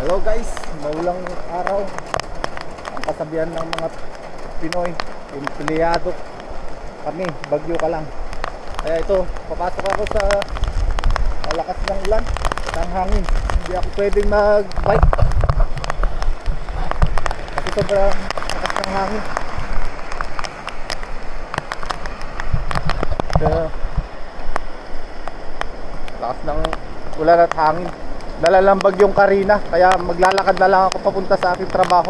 Hello guys, maulang araw. Ang kasabihan ng mga Pinoy, empleyado kami, bagyo ka lang. Kaya ito, papasok ako sa malakas ng ulan at ang hangin. Hindi ako pwedeng mag-bike kasi sobrang lakas ng hangin. Kaya lakas ng ulan at hangin. Nalalambag yung Karina, kaya maglalakad na lang ako papunta sa aking trabaho.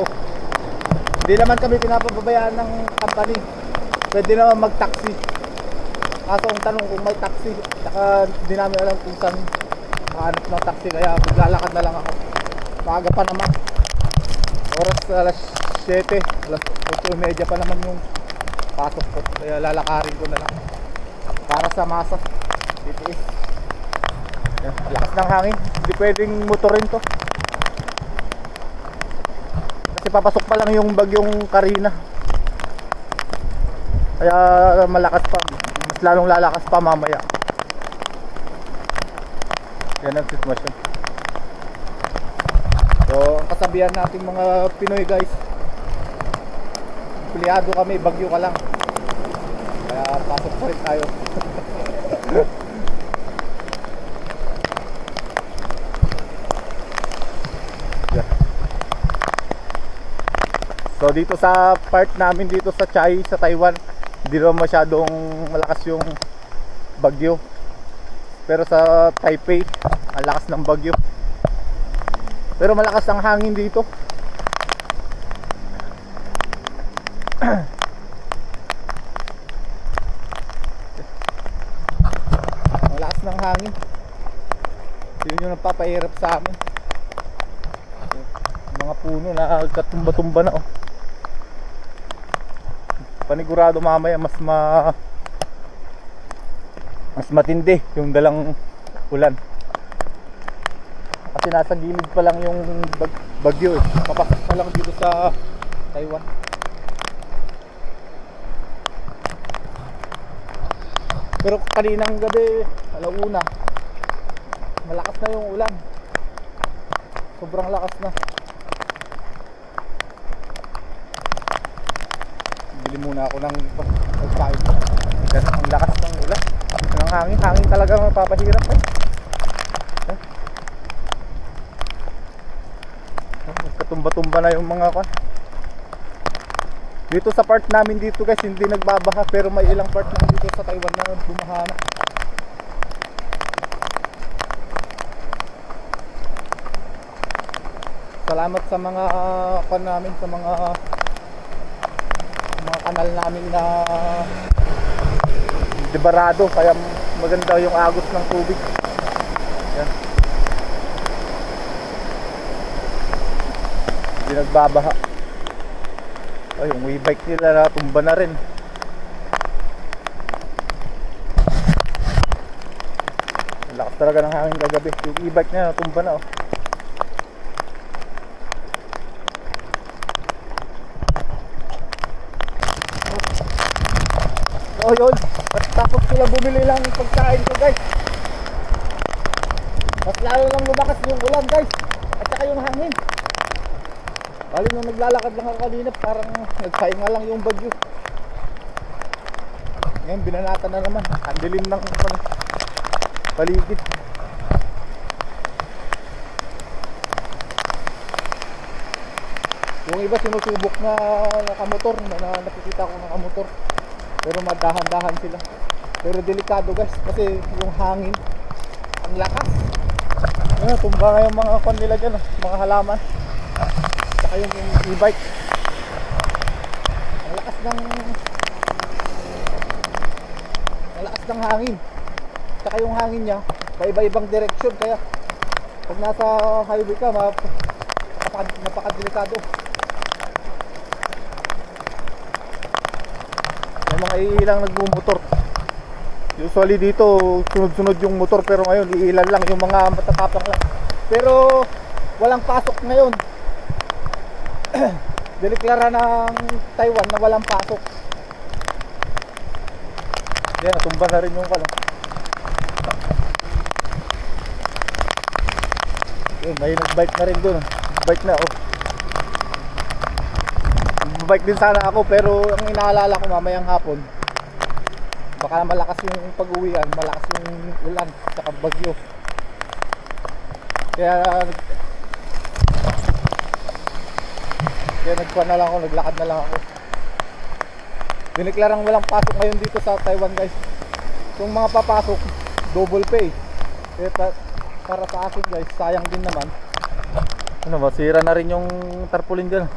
Hindi naman kami pinapababayaan ng company. Pwede naman mag-taxi. Kaso ang tanong kung may taxi, saka hindi namin alam kung saan makahanap ng taxi, kaya maglalakad na lang ako. Maaga pa naman. Oras alas 7, alas 8:30 pa naman yung pasok ko. Kaya lalakarin ko na lang para sa masa. TTS. Yan, lakas ng hangin. Hindi pwedeng motorin to kasi papasok pa lang yung bagyong Karina. Kaya malakas pa. Mas lalong lalakas pa mamaya. Yan ang sitwasyon. So ang kasabihan natin mga Pinoy guys, empleyado kami, bagyo ka lang. Kaya pasok pa rin tayo. So dito sa part namin dito sa Chiayi sa Taiwan, hindi naman masyadong malakas yung bagyo. Pero sa Taipei, ang lakas ng bagyo. Pero malakas ang hangin dito. Ang lakas ng hangin. Yun yung nagpapahirap sa amin. Mga puno na katumba-tumba na oh. Panigurado mamaya mas matindi yung dalang ulan. Kasi nasa gilid pa lang yung bagyo eh. Papasok pa lang dito sa Taiwan. Pero kaninang gabi, alauna, malakas na yung ulan. Sobrang lakas na. Bili muna ako ng pagkain. Kasi ang lakas ng ulan. Ang hangin talaga mapapahirap eh. Katumba-tumba na yung mga kan. Dito sa part namin dito guys, hindi nagbabaha, pero may ilang part naman dito sa Taiwan na bumaha na. Salamat sa mga kan namin, sa mga kanal namin na debarado, kaya maganda yung agos ng tubig. Yan. Hindi nagbabaha. Ay, yung e-bike nila natumba na rin. Ang lakas talaga ng hangin kagabi. Yung e-bike niya natumba na oh. Oh yun, tapos sila bumili lang ng pagkain ko guys. Mas lalo lang lumakas yung ulan guys, at saka yung hangin. Bali nung naglalakad lang ako kanina, parang nagpahinga lang yung bagyo. Ngayon binanata na naman, ang dilim ng paligid. Yung iba sinusubok na nakamotor, na nakikita ko nakamotor. Pero madahan-dahan sila. Pero delikado guys, kasi yung hangin ang lakas. Ayun, tumba nga yung mga kon nila dyan, mga halaman. Saka yung e-bike. Ang lakas ng hangin. Saka yung hangin niya paiba-ibang direksyon, kaya pag nasa highway ka napakadelikado. Mga iilang nagbumotor. Usually dito sunod-sunod yung motor, pero ngayon iilan lang yung mga matatapang lang. Pero walang pasok ngayon. Deliklara ng Taiwan na walang pasok. Yan, natumba na rin yung kalo. Yun, may nagbike na rin dun. Bike na oh. Bike din sana ako, pero ang inaalala ko mamayang hapon, baka malakas yung pag-uwian, malakas yung ulan saka bagyo. Kaya nagkuhan na lang ako, naglakad na lang ako. Diniklarang walang pasok ngayon dito sa Taiwan guys. Kung mga papasok, double pay. Kaya para sa akin guys, sayang din naman. Ano, masira na rin yung tarpaulin dyan.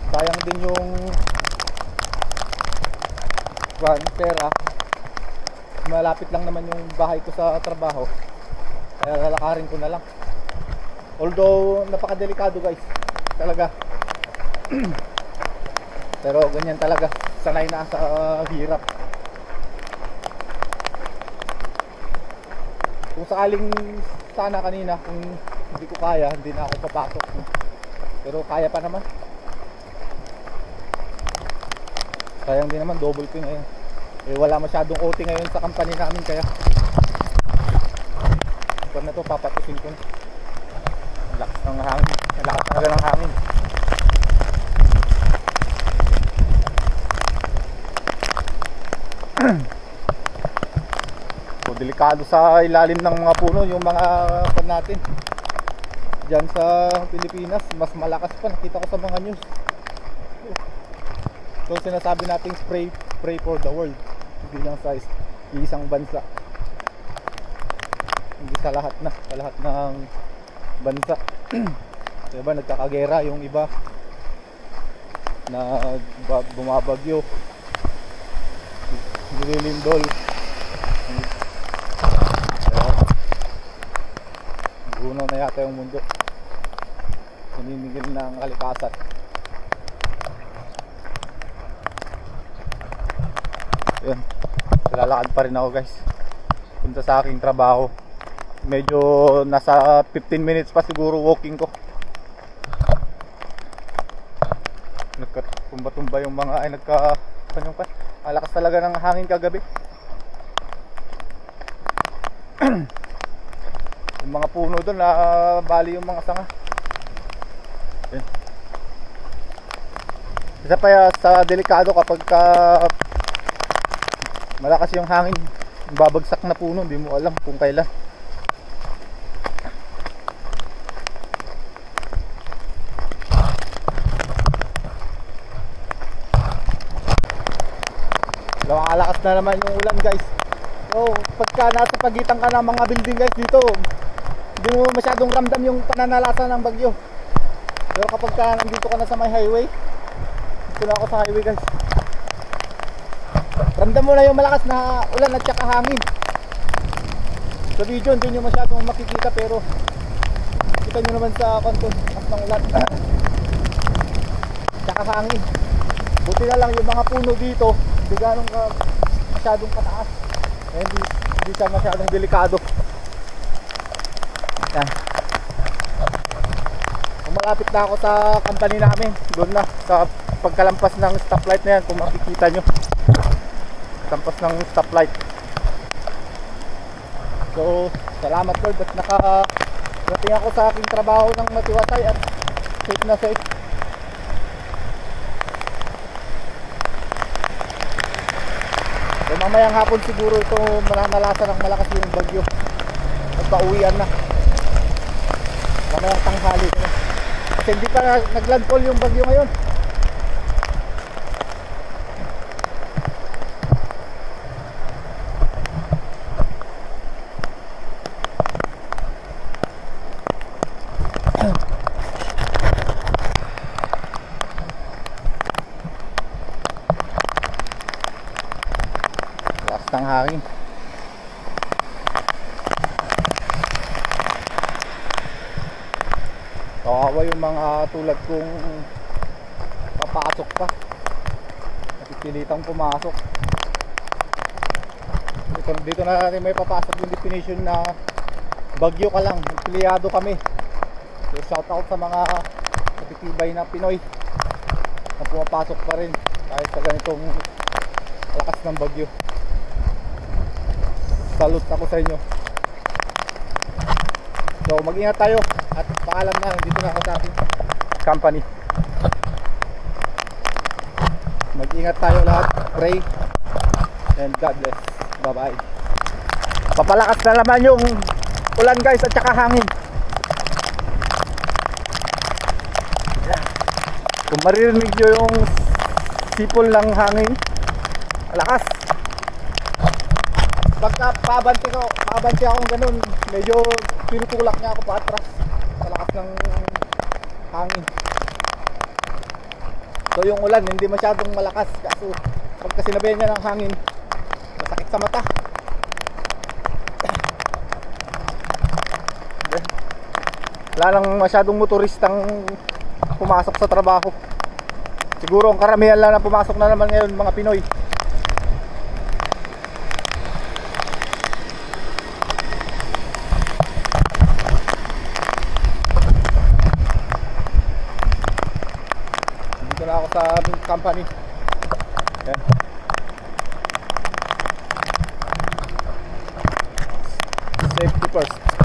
Sayang din yung pera. Malapit lang naman yung bahay ko sa trabaho, kaya lalakarin ko na lang. Although napakadelikado guys talaga. Pero ganyan talaga, sanay na sa hirap. Kung sakaling sana kanina, kung hindi ko kaya, hindi na ako papasok. Pero kaya pa naman. Sayang din naman, double pay ngayon. Eh wala masyadong OT ngayon sa company namin, kaya pag na to papatusin ko na. Ang lakas ng hangin, ang lakas talaga ng hangin. So delikado sa ilalim ng mga puno yung mga pan natin dyan sa Pilipinas. Mas malakas pa, nakita ko sa mga news. So sinasabi nating pray for the world, hindi lang sa isang bansa, hindi sa lahat ng bansa. Diba nagkakagera yung iba, na bumabagyo, nililindol, gunaw na yata yung mundo, naninigil na ang kalikasan. Yun, lalakad pa rin ako guys punta sa aking trabaho. Medyo nasa 15 minutes pa siguro walking ko. Nagkatumba-tumba yung mga ay nagkakanyong pa. Alakas talaga ng hangin kagabi. Yung mga puno doon na bali yung mga sanga. Yun. Isa pa sa delikado kapag malakas yung hangin, babagsak na puno, hindi mo alam kung kailan. Lumalakas na naman yung ulan guys. So pagka nasa pagitan ka ng mga building guys dito, hindi mo masyadong ramdam yung pananalasa ng bagyo. Pero kapag nandito ka na sa may highway, dito na ako sa highway guys, ramdam mo na yung malakas na ulan at saka hangin. Sa video hindi nyo masyadong makikita, pero kita nyo naman sa kanto at ng ulan saka hangin. Buti na lang yung mga puno dito hindi ganong masyadong kataas, hindi siya masyadong delikado. Yan. Kung malapit na ako sa company namin, doon na sa pagkalampas ng stoplight na yan, kung makikita nyo, lampas ng stoplight. So salamat Lord at nakarating ako sa aking trabaho ng matiwasay at safe na safe. So mamayang hapon siguro ito mananalasa ng malakas yung bagyo at pauwian na. Mamayang tanghali na. Kasi hindi pa naglandfall yung bagyo ngayon. Ng hangin. Kawawa yung mga tulad kong papasok pa, napipilitang pumasok. Dito na natin may papasok yung definition na bagyo ka lang, empleyado kami. So shout out sa mga natitibay na Pinoy na pumapasok pa rin kahit sa ganitong lakas ng bagyo. Salute ako sa inyo. So mag-ingat tayo at paalam na, dito na ako sa aking company. Mag-ingat tayo lahat. Pray and God bless. Bye bye. Papalakas na naman yung ulan guys at saka hangin. Kung maririnig nyo yung sipol ng hangin, malakas. Pagka paabante akong ganun, medyo tinutulak niya ako paatras. Malakas ng hangin. So yung ulan hindi masyadong malakas, kaso pagka sinabayan niya ng hangin, masakit sa mata. Wala lang masyadong motoristang pumasok sa trabaho. Siguro ang karamihan lang na pumasok na naman ngayon mga Pinoy. Dito na ako sa company. Yan. Safety first.